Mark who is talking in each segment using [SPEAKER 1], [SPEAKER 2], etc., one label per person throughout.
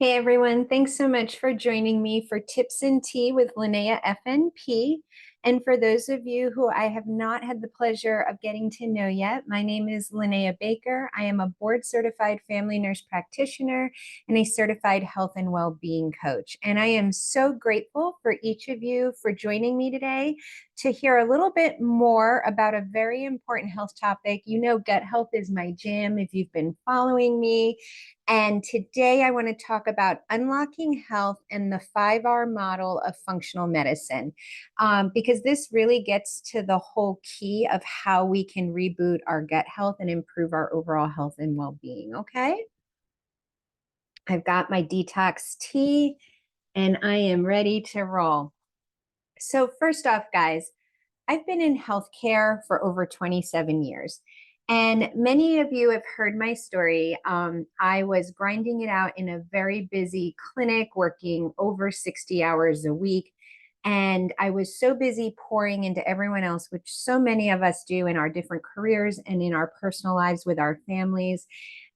[SPEAKER 1] Hey everyone, thanks so much for joining me for Tips and Tea with Linnea FNP. And for those of you who I have not had the pleasure of getting to know yet, my name is Linnea Baker. I am a board certified family nurse practitioner and a certified health and well-being coach. And I am so grateful for each of you for joining me today to hear a little bit more about a very important health topic. You know, gut health is my jam if you've been following me. And today I want to talk about unlocking health and the 5R model of functional medicine, because this really gets to the whole key of how we can reboot our gut health and improve our overall health and well-being. Okay. I've got my detox tea and I am ready to roll. So first off, guys, I've been in healthcare for over 27 years. And many of you have heard my story. I was grinding it out in a very busy clinic, working over 60 hours a week. And I was so busy pouring into everyone else, which so many of us do in our different careers and in our personal lives with our families.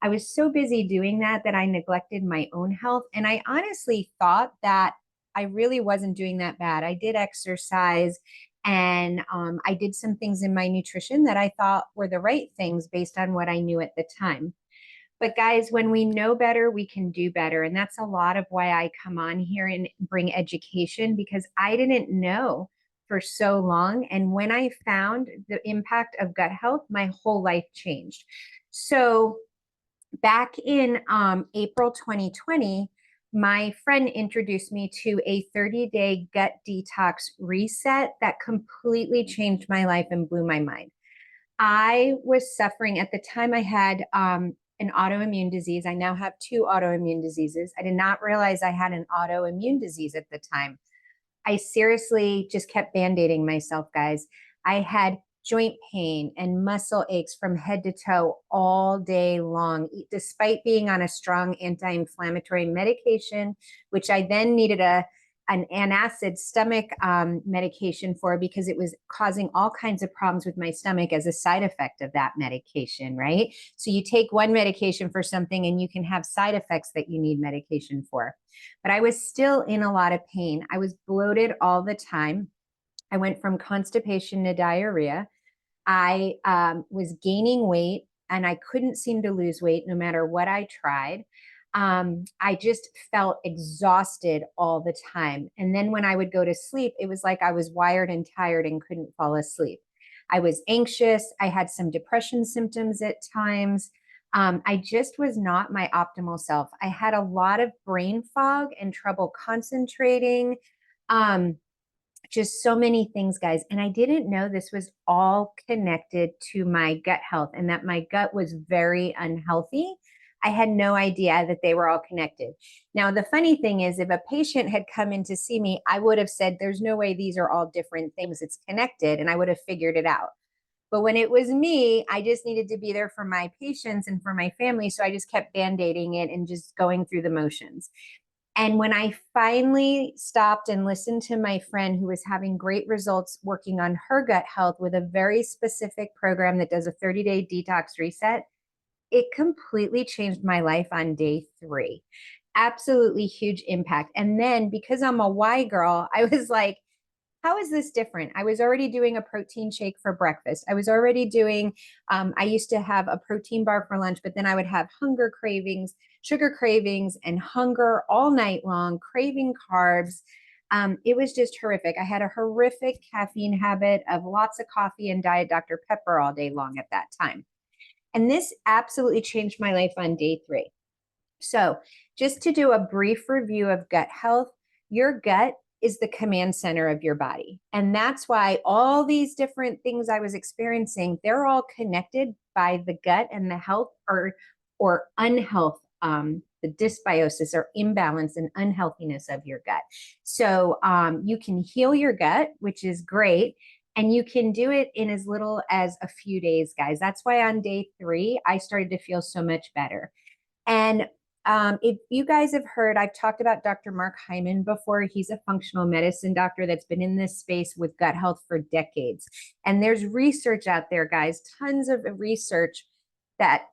[SPEAKER 1] I was so busy doing that I neglected my own health. And I honestly thought that I really wasn't doing that bad. I did exercise and I did some things in my nutrition that I thought were the right things based on what I knew at the time. But guys, when we know better, we can do better. And that's a lot of why I come on here and bring education, because I didn't know for so long. And when I found the impact of gut health, my whole life changed. So back in April 2020, my friend introduced me to a 30-day gut detox reset that completely changed my life and blew my mind. I was suffering at the time. I had an autoimmune disease. I now have two autoimmune diseases. I did not realize I had an autoimmune disease at the time. I seriously just kept band-aiding myself, guys. I had joint pain and muscle aches from head to toe all day long, despite being on a strong anti-inflammatory medication, which I then needed an antacid stomach medication for because it was causing all kinds of problems with my stomach as a side effect of that medication, right? So you take one medication for something and you can have side effects that you need medication for. But I was still in a lot of pain. I was bloated all the time. I went from constipation to diarrhea. I was gaining weight and I couldn't seem to lose weight no matter what I tried. I just felt exhausted all the time. And then when I would go to sleep, it was like I was wired and tired and couldn't fall asleep. I was anxious. I had some depression symptoms at times. I just was not my optimal self. I had a lot of brain fog and trouble concentrating. Um, just so many things, guys. And I didn't know this was all connected to my gut health and that my gut was very unhealthy. I had no idea that they were all connected. Now, the funny thing is, if a patient had come in to see me, I would have said, there's no way these are all different things. It's connected. And I would have figured it out. But when it was me, I just needed to be there for my patients and for my family. So I just kept band-aiding it and just going through the motions. And when I finally stopped and listened to my friend who was having great results working on her gut health with a very specific program that does a 30-day detox reset, it completely changed my life on day 3. Absolutely huge impact. And then because I'm a Y girl, I was like, how is this different? I was already doing a protein shake for breakfast. I was already doing, I used to have a protein bar for lunch, but then I would have hunger cravings, sugar cravings, and hunger all night long, craving carbs. It was just horrific. I had a horrific caffeine habit of lots of coffee and Diet Dr. Pepper all day long at that time. And this absolutely changed my life on day 3. So, just to do a brief review of gut health, your gut is the command center of your body. And that's why all these different things I was experiencing, they're all connected by the gut and the health or unhealth, the dysbiosis or imbalance and unhealthiness of your gut. So you can heal your gut, which is great. And you can do it in as little as a few days, guys. That's why on day 3, I started to feel so much better. And if you guys have heard, I've talked about Dr. Mark Hyman before. He's a functional medicine doctor that's been in this space with gut health for decades. And there's research out there, guys, tons of research that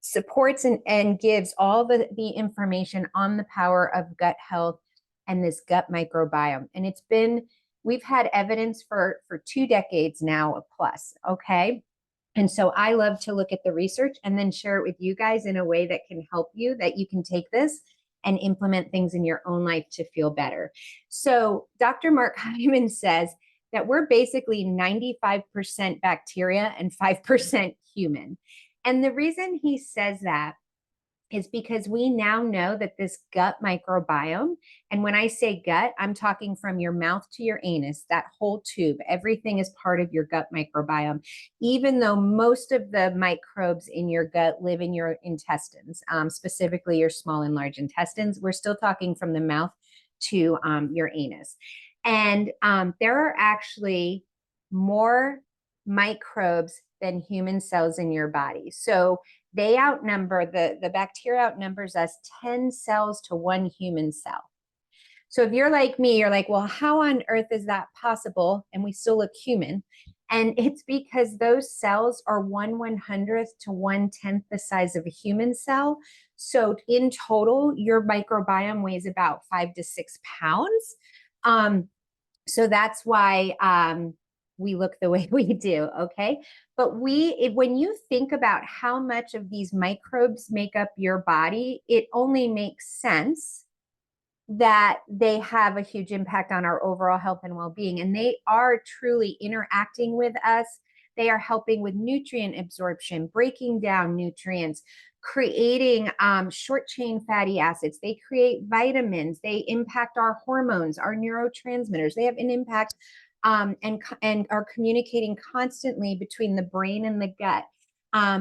[SPEAKER 1] supports and gives all the information on the power of gut health and this gut microbiome. And we've had evidence for 2 decades now plus, okay? And so I love to look at the research and then share it with you guys in a way that can help you, that you can take this and implement things in your own life to feel better. So Dr. Mark Hyman says that we're basically 95% bacteria and 5% human. And the reason he says that is because we now know that this gut microbiome, and when I say gut, I'm talking from your mouth to your anus, that whole tube, everything is part of your gut microbiome, even though most of the microbes in your gut live in your intestines, specifically your small and large intestines. We're still talking from the mouth to your anus. And there are actually more microbes than human cells in your body. So they outnumber, the bacteria outnumbers us 10 cells to one human cell. So if you're like me, you're like, well, how on earth is that possible? And we still look human. And it's because those cells are 1/100th to 1/10 the size of a human cell. So in total, your microbiome weighs about 5 to 6 pounds. So that's why we look the way we do, okay? But when you think about how much of these microbes make up your body, it only makes sense that they have a huge impact on our overall health and well-being. And they are truly interacting with us. They are helping with nutrient absorption, breaking down nutrients, creating short chain fatty acids. They create vitamins. They impact our hormones, our neurotransmitters. They have an impact and are communicating constantly between the brain and the gut.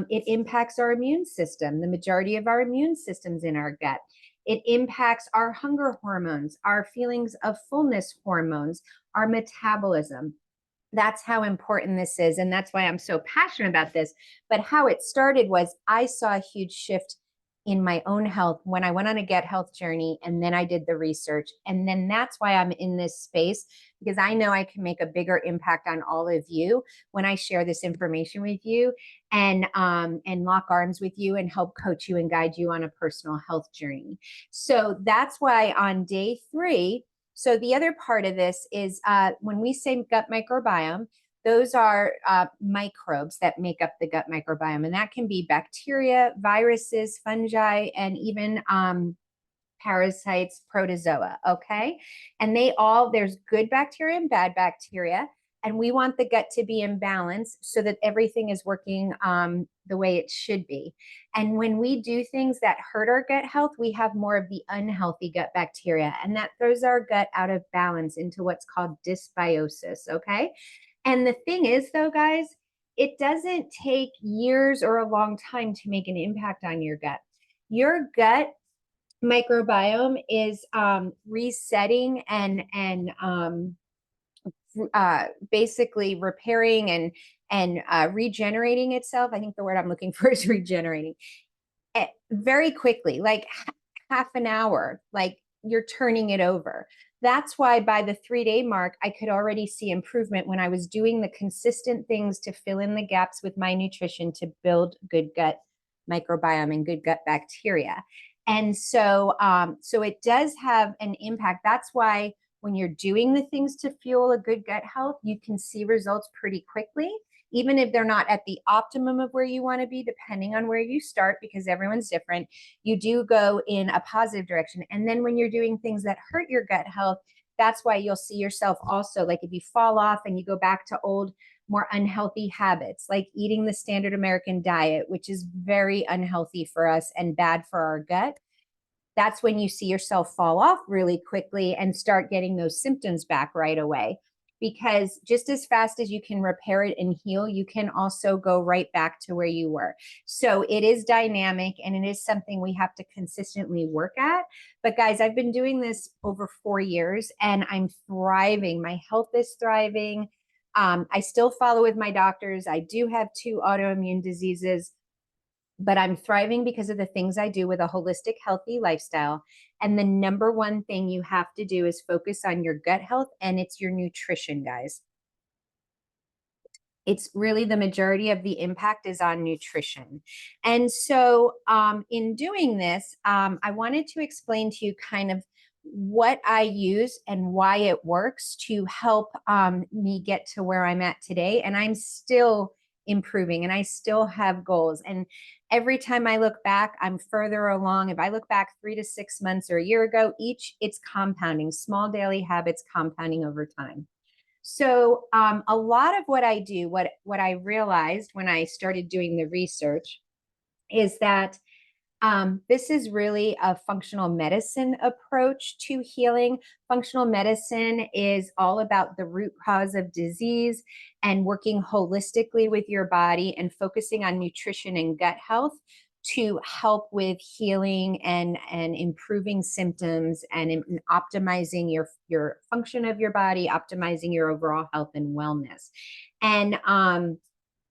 [SPEAKER 1] It impacts our immune system. The majority of our immune system's in our gut. It impacts our hunger hormones, our feelings of fullness hormones, our metabolism. That's how important this is. And that's why I'm so passionate about this. But how it started was I saw a huge shift in my own health when I went on a gut health journey, and then I did the research. And then that's why I'm in this space, because I know I can make a bigger impact on all of you when I share this information with you and lock arms with you and help coach you and guide you on a personal health journey. So that's why on day 3, so the other part of this is when we say gut microbiome, those are microbes that make up the gut microbiome. And that can be bacteria, viruses, fungi, and even parasites, protozoa, okay? And there's good bacteria and bad bacteria. And we want the gut to be in balance so that everything is working the way it should be. And when we do things that hurt our gut health, we have more of the unhealthy gut bacteria. And that throws our gut out of balance into what's called dysbiosis, okay? And the thing is, though, guys, it doesn't take years or a long time to make an impact on your gut. Your gut microbiome is resetting and basically repairing and regenerating itself. I think the word I'm looking for is regenerating very quickly, like half an hour, like you're turning it over. That's why by the 3-day mark, I could already see improvement when I was doing the consistent things to fill in the gaps with my nutrition to build good gut microbiome and good gut bacteria. And so, so it does have an impact. That's why when you're doing the things to fuel a good gut health, you can see results pretty quickly, even if they're not at the optimum of where you want to be, depending on where you start, because everyone's different. You do go in a positive direction. And then when you're doing things that hurt your gut health, that's why you'll see yourself also, like if you fall off and you go back to old, more unhealthy habits, like eating the standard American diet, which is very unhealthy for us and bad for our gut. That's when you see yourself fall off really quickly and start getting those symptoms back right away. Because just as fast as you can repair it and heal, you can also go right back to where you were. So it is dynamic and it is something we have to consistently work at. But guys, I've been doing this over 4 years and I'm thriving. My health is thriving. I still follow with my doctors. I do have 2 autoimmune diseases, but I'm thriving because of the things I do with a holistic, healthy lifestyle. And the number one thing you have to do is focus on your gut health, and it's your nutrition, guys. it's really the majority of the impact is on nutrition. And so in doing this, I wanted to explain to you kind of what I use and why it works to help me get to where I'm at today. And I'm still improving and I still have goals. And every time I look back, I'm further along. If I look back 3 to 6 months or a year ago, it's compounding, small daily habits compounding over time. So a lot of what I do, what I realized when I started doing the research is that this is really a functional medicine approach to healing. Functional medicine is all about the root cause of disease and working holistically with your body and focusing on nutrition and gut health to help with healing and improving symptoms and optimizing your function of your body, optimizing your overall health and wellness. And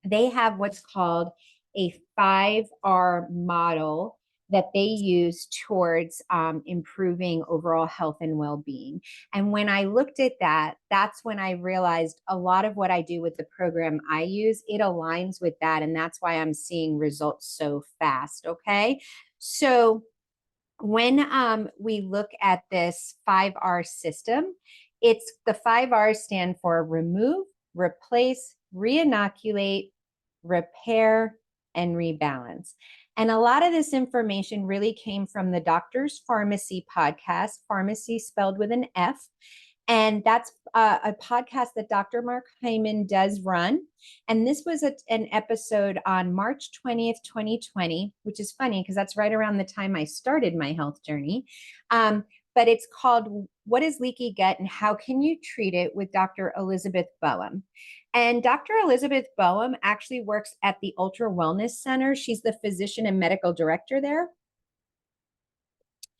[SPEAKER 1] they have what's called a 5R model that they use towards improving overall health and well-being. And when I looked at that, that's when I realized a lot of what I do with the program I use, it aligns with that. And that's why I'm seeing results so fast, okay? So when we look at this 5R system, it's the 5R stand for remove, replace, reinoculate, repair, and rebalance. And a lot of this information really came from the Doctor's Farmacy podcast, pharmacy spelled with an F. And that's a podcast that Dr. Mark Hyman does run. And this was an episode on March 20th, 2020, which is funny because that's right around the time I started my health journey. But it's called What is Leaky Gut and How Can You Treat It with Dr. Elizabeth Boehm. And Dr. Elizabeth Boehm actually works at the Ultra Wellness Center. She's the physician and medical director there.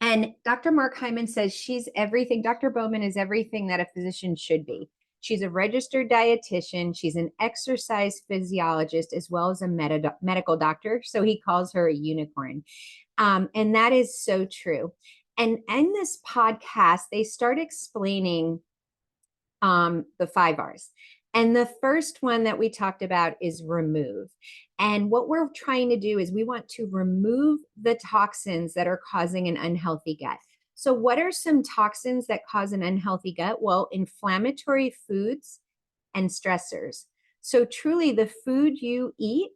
[SPEAKER 1] And Dr. Mark Hyman says she's everything. Dr. Bowman is everything that a physician should be. She's a registered dietitian. She's an exercise physiologist as well as a medical doctor. So he calls her a unicorn. And that is so true. And in this podcast, they start explaining the 5Rs. And the first one that we talked about is remove. And what we're trying to do is we want to remove the toxins that are causing an unhealthy gut. So what are some toxins that cause an unhealthy gut? Well, inflammatory foods and stressors. So truly the food you eat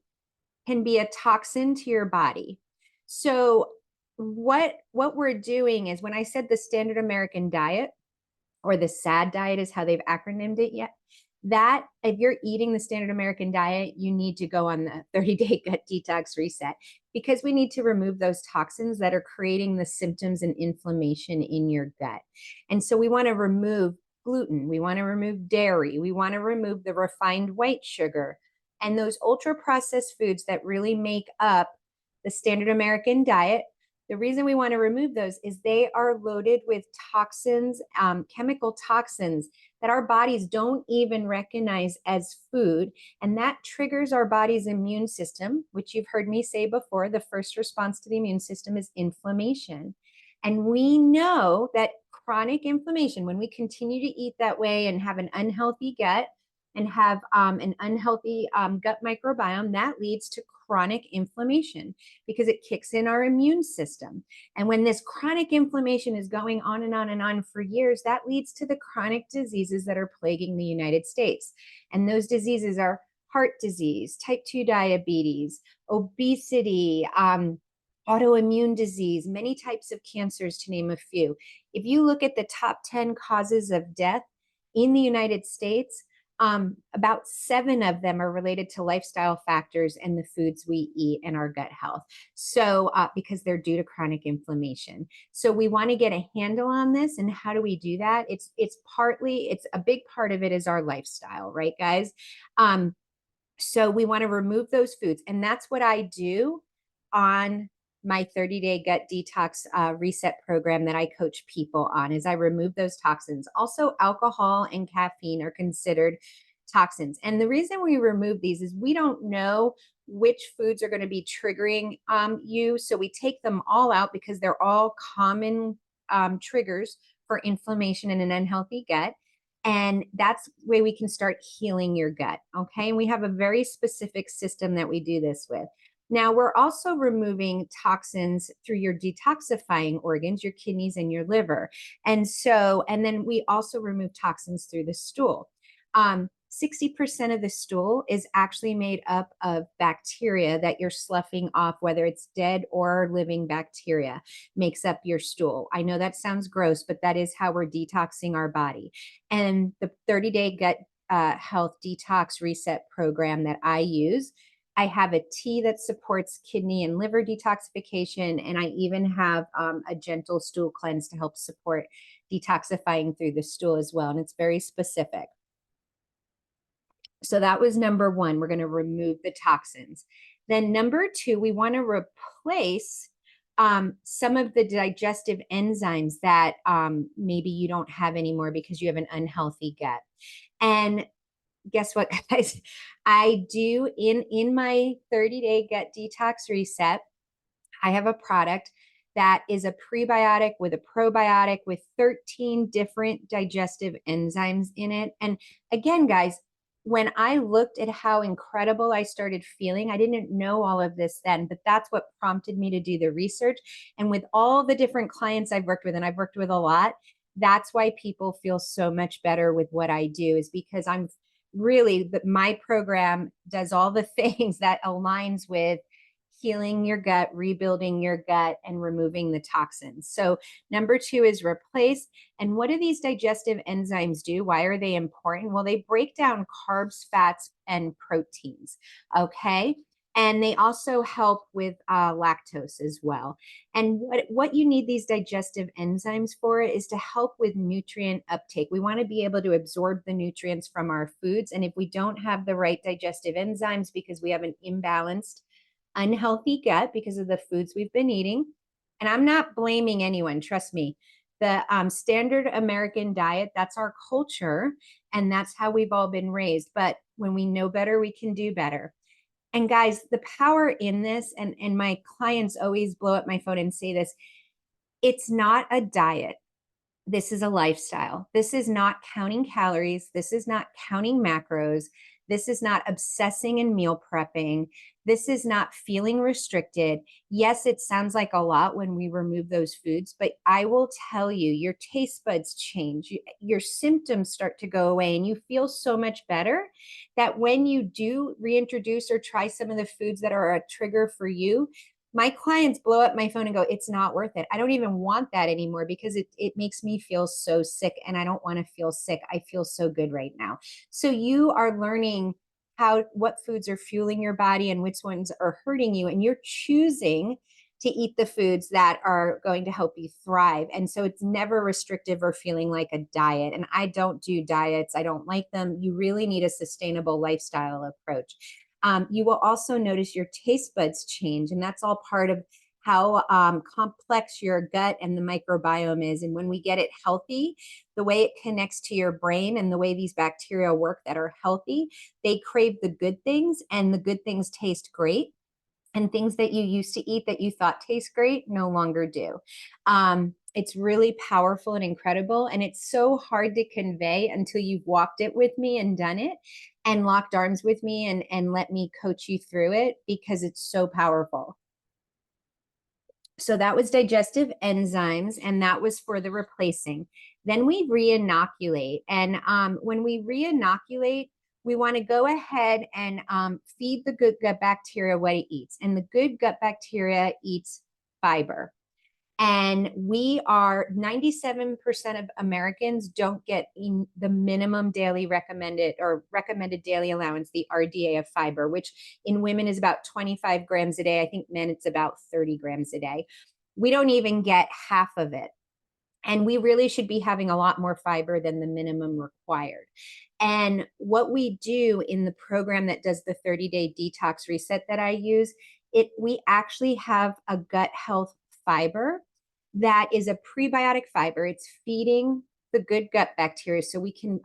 [SPEAKER 1] can be a toxin to your body. So what we're doing is when I said the standard American diet, or the SAD diet is how they've acronymed it yet, that if you're eating the standard American diet, you need to go on the 30-day gut detox reset because we need to remove those toxins that are creating the symptoms and inflammation in your gut. And so we want to remove gluten, we want to remove dairy, we want to remove the refined white sugar and those ultra processed foods that really make up the standard American diet. The reason we want to remove those is they are loaded with toxins, chemical toxins that our bodies don't even recognize as food. And that triggers our body's immune system, which you've heard me say before, the first response to the immune system is inflammation. And we know that chronic inflammation, when we continue to eat that way and have an unhealthy gut and have an unhealthy gut microbiome, that leads to chronic inflammation because it kicks in our immune system. And when this chronic inflammation is going on and on and on for years, that leads to the chronic diseases that are plaguing the United States. And those diseases are heart disease, type 2 diabetes, obesity, autoimmune disease, many types of cancers, to name a few. If you look at the top 10 causes of death in the United States, about 7 of them are related to lifestyle factors and the foods we eat and our gut health. So because they're due to chronic inflammation. So we want to get a handle on this. And how do we do that? It's a big part of it is our lifestyle, right, guys? So we want to remove those foods. And that's what I do on my 30-day gut detox reset program that I coach people on is I remove those toxins. Also, alcohol and caffeine are considered toxins. And the reason we remove these is we don't know which foods are going to be triggering you. So we take them all out because they're all common triggers for inflammation in an unhealthy gut. And that's the way we can start healing your gut. Okay. And we have a very specific system that we do this with. Now, we're also removing toxins through your detoxifying organs, your kidneys and your liver. And then we also remove toxins through the stool. 60% of the stool is actually made up of bacteria that you're sloughing off, whether it's dead or living bacteria, makes up your stool. I know that sounds gross, but that is how we're detoxing our body. And the 30-day gut health detox reset program that I use, I have a tea that supports kidney and liver detoxification, and I even have a gentle stool cleanse to help support detoxifying through the stool as well. And it's very specific. So that was number one. We're going to remove the toxins. Then number two, we want to replace some of the digestive enzymes that maybe you don't have anymore because you have an unhealthy gut. And guess what, guys? I do in my 30-day gut detox reset, I have a product that is a prebiotic with a probiotic with 13 different digestive enzymes in it. And again, guys, when I looked at how incredible I started feeling, I didn't know all of this then, but that's what prompted me to do the research. And with all the different clients I've worked with, and I've worked with a lot, that's why people feel so much better with what I do, is because I'm really, my program does all the things that aligns with healing your gut, rebuilding your gut, and removing the toxins. So number two is replace. And what do these digestive enzymes do? Why are they important? Well, they break down carbs, fats, and proteins. Okay. And they also help with lactose as well. And what you need these digestive enzymes for is to help with nutrient uptake. We want to be able to absorb the nutrients from our foods. And if we don't have the right digestive enzymes because we have an imbalanced unhealthy gut because of the foods we've been eating. And I'm not blaming anyone, trust me. The standard American diet, that's our culture, and that's how we've all been raised. But when we know better, we can do better. And guys, the power in this, and my clients always blow up my phone and say this, it's not a diet. This is a lifestyle. This is not counting calories. This is not counting macros. This is not obsessing and meal prepping. This is not feeling restricted. Yes, it sounds like a lot when we remove those foods, but I will tell you, your taste buds change, your symptoms start to go away, and you feel so much better that when you do reintroduce or try some of the foods that are a trigger for you, my clients blow up my phone and go, it's not worth it. I don't even want that anymore because it makes me feel so sick, and I don't want to feel sick. I feel so good right now. So you are learning what foods are fueling your body and which ones are hurting you. And you're choosing to eat the foods that are going to help you thrive. And so it's never restrictive or feeling like a diet. And I don't do diets. I don't like them. You really need a sustainable lifestyle approach. You will also notice your taste buds change, and that's all part of how complex your gut and the microbiome is. And when we get it healthy, the way it connects to your brain and the way these bacteria work that are healthy, they crave the good things, and the good things taste great. And things that you used to eat that you thought taste great no longer do. It's really powerful and incredible. And it's so hard to convey until you've walked it with me and done it and locked arms with me and let me coach you through it, because it's so powerful. So that was digestive enzymes, and that was for the replacing. Then we re-inoculate. And when we re-inoculate, we want to go ahead and feed the good gut bacteria what it eats. And the good gut bacteria eats fiber. And we are 97% of Americans don't get in the minimum daily recommended daily allowance, the RDA of fiber, which in women is about 25 grams a day. I think men it's about 30 grams a day. We don't even get half of it. And we really should be having a lot more fiber than the minimum required. And what we do in the program that does the 30-day detox reset that I use, we actually have a gut health fiber that is a prebiotic fiber. It's feeding the good gut bacteria so we can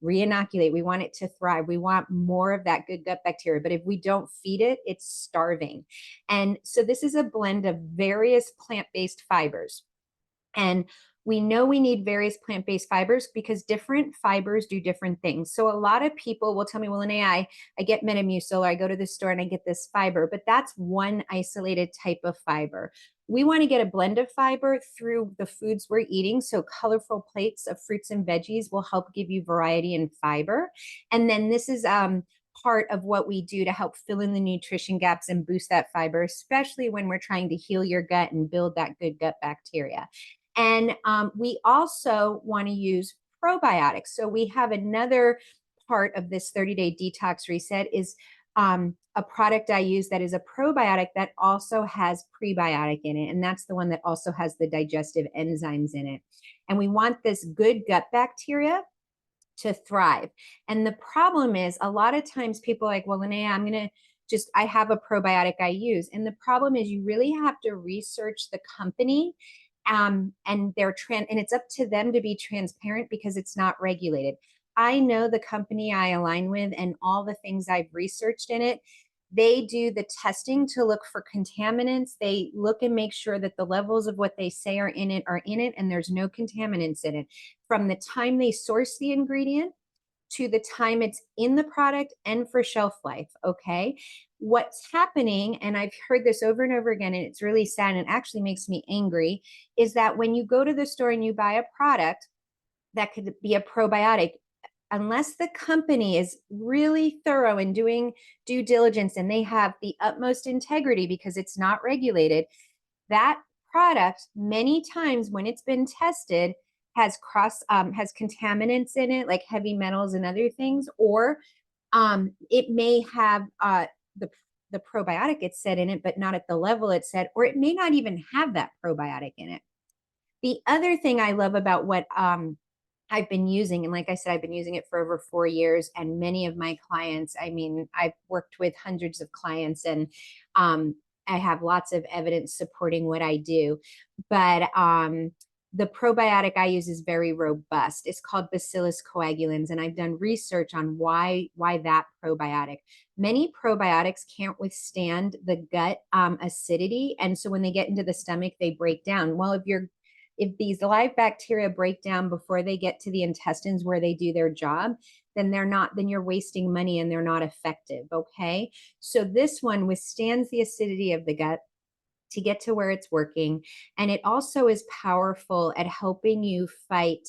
[SPEAKER 1] re-inoculate. We want it to thrive. We want more of that good gut bacteria. But if we don't feed it, it's starving. And so this is a blend of various plant-based fibers. And we know we need various plant-based fibers because different fibers do different things. So a lot of people will tell me, well, Linnea, I get Metamucil, or I go to the store and I get this fiber, but that's one isolated type of fiber. We want to get a blend of fiber through the foods we're eating. So colorful plates of fruits and veggies will help give you variety and fiber. And then this is part of what we do to help fill in the nutrition gaps and boost that fiber, especially when we're trying to heal your gut and build that good gut bacteria. And we also want to use probiotics. So we have another part of this 30-day detox reset is a product I use that is a probiotic that also has prebiotic in it. And that's the one that also has the digestive enzymes in it. And we want this good gut bacteria to thrive. And the problem is a lot of times people are like, well, Linnea, I have a probiotic I use. And the problem is you really have to research the company, and and it's up to them to be transparent because it's not regulated. I know the company I align with and all the things I've researched in it. They do the testing to look for contaminants. They look and make sure that the levels of what they say are in it and there's no contaminants in it. From the time they source the ingredient to the time it's in the product and for shelf life. Okay. What's happening, and I've heard this over and over again, and it's really sad and it actually makes me angry, is that when you go to the store and you buy a product that could be a probiotic, unless the company is really thorough in doing due diligence and they have the utmost integrity because it's not regulated, that product many times when it's been tested has contaminants in it like heavy metals and other things, or it may have the the probiotic it said in it but not at the level it said, or it may not even have that probiotic in it. The other thing I love about what I've been using, and like I said, I've been using it for over 4 years, and many of my clients, I mean, I've worked with hundreds of clients, and I have lots of evidence supporting what I do. But the probiotic I use is very robust. It's called Bacillus coagulans, and I've done research on why that probiotic. Many probiotics can't withstand the gut acidity, and so when they get into the stomach, they break down. Well, if these live bacteria break down before they get to the intestines where they do their job, then you're wasting money and they're not effective. Okay. So this one withstands the acidity of the gut to get to where it's working. And it also is powerful at helping you fight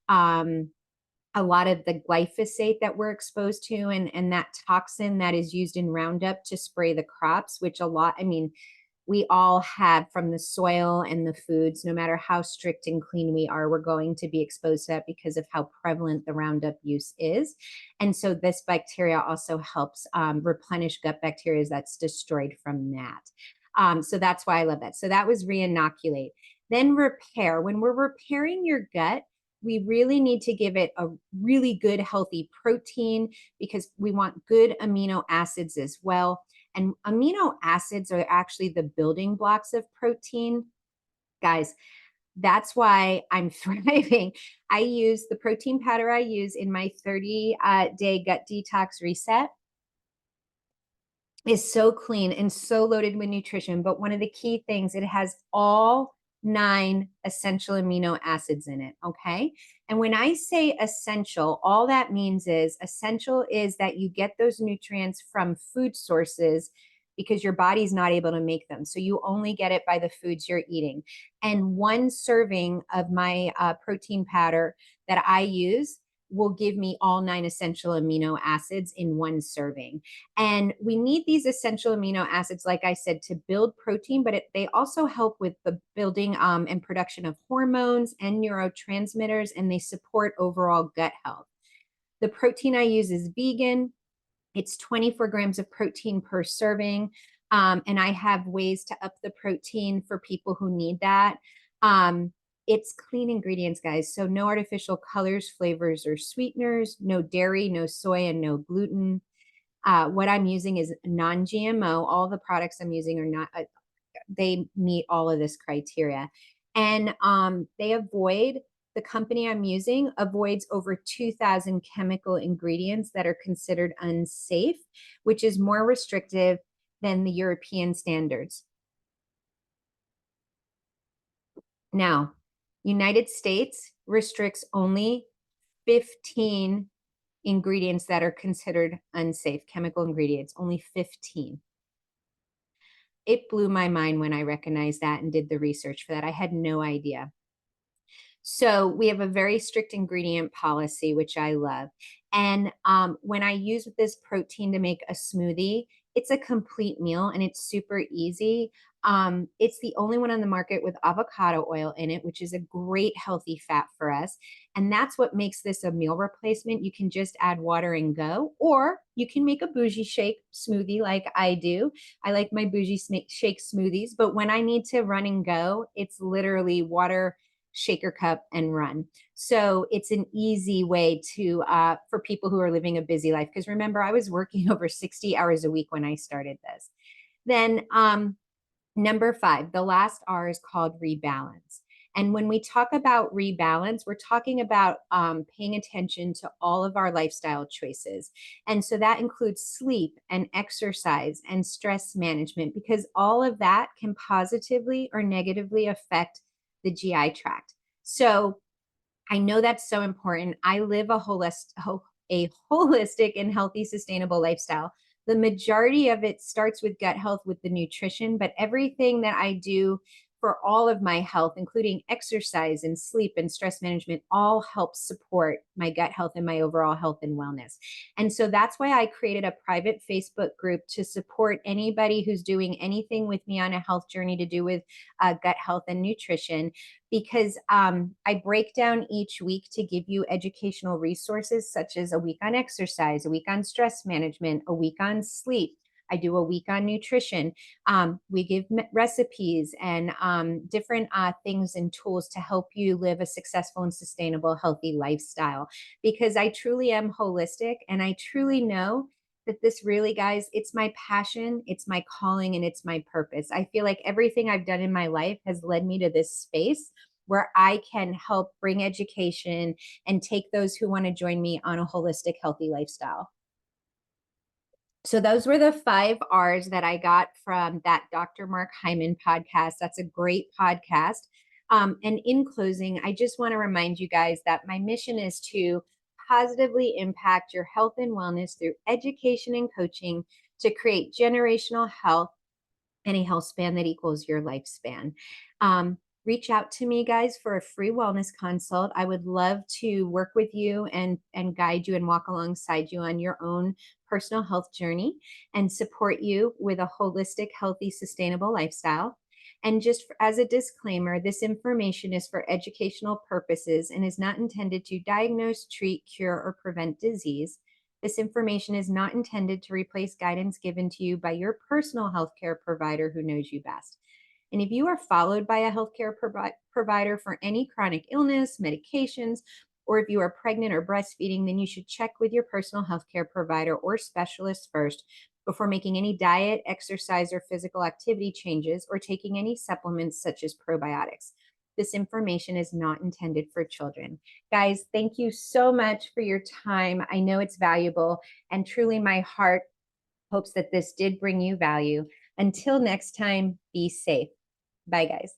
[SPEAKER 1] a lot of the glyphosate that we're exposed to, and that toxin that is used in Roundup to spray the crops, which we all have from the soil and the foods. No matter how strict and clean we are, we're going to be exposed to that because of how prevalent the Roundup use is. And so this bacteria also helps replenish gut bacteria that's destroyed from that. So that's why I love that. So that was re-inoculate. Then repair. When we're repairing your gut, we really need to give it a really good, healthy protein because we want good amino acids as well. And amino acids are actually the building blocks of protein. Guys, that's why I'm thriving. I use the protein powder I use in my 30-day gut detox reset is so clean and so loaded with nutrition. But one of the key things, it has all 9 essential amino acids in it. Okay. And when I say essential, all that means is essential is that you get those nutrients from food sources because your body's not able to make them. So you only get it by the foods you're eating. And one serving of my protein powder that I use will give me all 9 essential amino acids in one serving. And we need these essential amino acids, like I said, to build protein, but they also help with the building and production of hormones and neurotransmitters, and they support overall gut health. The protein I use is vegan. It's 24 grams of protein per serving. And I have ways to up the protein for people who need that. It's clean ingredients, guys. So no artificial colors, flavors, or sweeteners, no dairy, no soy, and no gluten. What I'm using is non-GMO. All the products I'm using are not, they meet all of this criteria. And the company I'm using avoids over 2,000 chemical ingredients that are considered unsafe, which is more restrictive than the European standards. Now, United States restricts only 15 ingredients that are considered unsafe, chemical ingredients, only 15. It blew my mind when I recognized that and did the research for that. I had no idea. So we have a very strict ingredient policy, which I love. And when I use this protein to make a smoothie, it's a complete meal and it's super easy. It's the only one on the market with avocado oil in it, which is a great healthy fat for us. And that's what makes this a meal replacement. You can just add water and go, or you can make a bougie shake smoothie like I do. I like my bougie shake smoothies, but when I need to run and go, it's literally water, shaker cup, and run. So it's an easy way to for people who are living a busy life. Because remember, I was working over 60 hours a week when I started this. Then number 5, the last R is called rebalance. And when we talk about rebalance, we're talking about paying attention to all of our lifestyle choices. And so that includes sleep and exercise and stress management, because all of that can positively or negatively affect the GI tract. So I know that's so important. I live a holistic and healthy, sustainable lifestyle. The majority of it starts with gut health, with the nutrition, but everything that I do for all of my health, including exercise and sleep and stress management, all helps support my gut health and my overall health and wellness. And so that's why I created a private Facebook group to support anybody who's doing anything with me on a health journey to do with gut health and nutrition, because I break down each week to give you educational resources, such as a week on exercise, a week on stress management, a week on sleep. I do a week on nutrition. We give recipes and different things and tools to help you live a successful and sustainable, healthy lifestyle. Because I truly am holistic, and I truly know that this really, guys, it's my passion, it's my calling, and it's my purpose. I feel like everything I've done in my life has led me to this space where I can help bring education and take those who want to join me on a holistic, healthy lifestyle. So those were the 5 R's that I got from that Dr. Mark Hyman podcast. That's a great podcast. And in closing, I just want to remind you guys that my mission is to positively impact your health and wellness through education and coaching to create generational health and a health span that equals your lifespan. Reach out to me, guys, for a free wellness consult. I would love to work with you and guide you and walk alongside you on your own personal health journey and support you with a holistic, healthy, sustainable lifestyle. And just as a disclaimer, this information is for educational purposes and is not intended to diagnose, treat, cure, or prevent disease. This information is not intended to replace guidance given to you by your personal healthcare provider who knows you best. And if you are followed by a healthcare provider for any chronic illness, medications, or if you are pregnant or breastfeeding, then you should check with your personal healthcare provider or specialist first before making any diet, exercise, or physical activity changes or taking any supplements such as probiotics. This information is not intended for children. Guys, thank you so much for your time. I know it's valuable, and truly my heart hopes that this did bring you value. Until next time, be safe. Bye, guys.